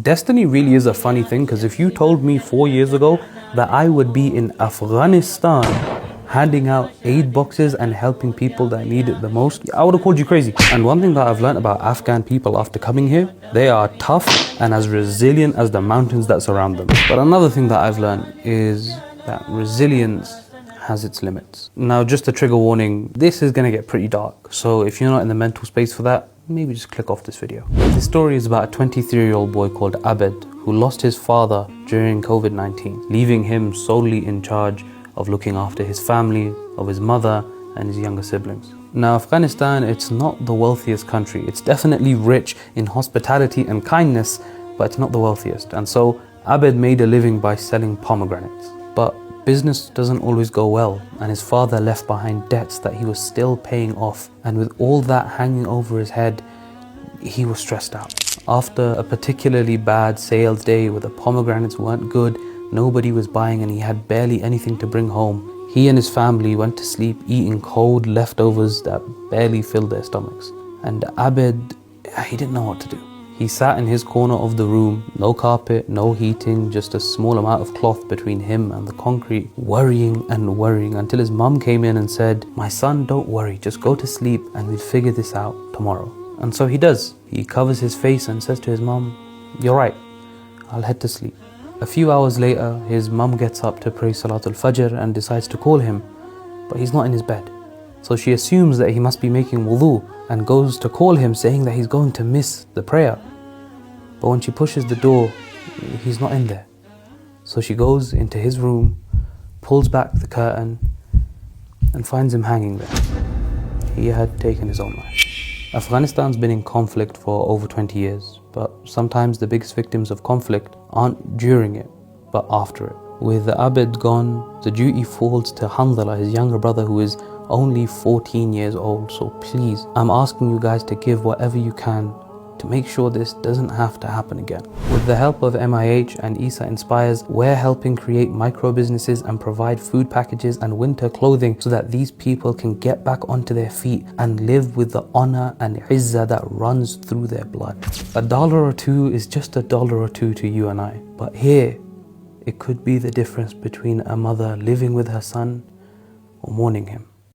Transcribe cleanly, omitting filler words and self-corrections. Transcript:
Destiny really is a funny thing, because if you told me 4 years ago that I would be in Afghanistan handing out aid boxes and helping people that need it the most, I would have called you crazy. And one thing that I've learned about Afghan people after coming here, they are tough and as resilient as the mountains that surround them. But another thing that I've learned is that resilience has its limits. Now, just a trigger warning, this is gonna get pretty dark. So if you're not in the mental space for that, maybe just click off this video. This story is about a 23-year-old boy called Abed who lost his father during COVID-19, leaving him solely in charge of looking after his family, of his mother and his younger siblings. Now, Afghanistan, it's not the wealthiest country. It's definitely rich in hospitality and kindness, but it's not the wealthiest. And so Abed made a living by selling pomegranates. But business doesn't always go well, and his father left behind debts that he was still paying off. And with all that hanging over his head, he was stressed out. After a particularly bad sales day where the pomegranates weren't good, nobody was buying, and he had barely anything to bring home, he and his family went to sleep eating cold leftovers that barely filled their stomachs. And Abed, he didn't know what to do. He sat in his corner of the room, no carpet, no heating, just a small amount of cloth between him and the concrete, worrying and worrying until his mum came in and said, "My son, don't worry, just go to sleep and we'll figure this out tomorrow." And so he does. He covers his face and says to his mum, "You're right, I'll head to sleep." A few hours later, his mum gets up to pray Salatul Fajr and decides to call him, but he's not in his bed. So she assumes that he must be making wudu and goes to call him, saying that he's going to miss the prayer. But when she pushes the door, he's not in there. So she goes into his room, pulls back the curtain and finds him hanging there. He had taken his own life. Afghanistan's been in conflict for over 20 years, but sometimes the biggest victims of conflict aren't during it, but after it. With Abed gone, the duty falls to Handala, his younger brother, who is only 14 years old. So please, I'm asking you guys to give whatever you can to make sure this doesn't have to happen again. With the help of MIH and Isa Inspires, we're helping create micro businesses and provide food packages and winter clothing so that these people can get back onto their feet and live with the honor and izzah that runs through their blood. $1 or $2 is just $1 or $2 to you and I. But here, it could be the difference between a mother living with her son or mourning him.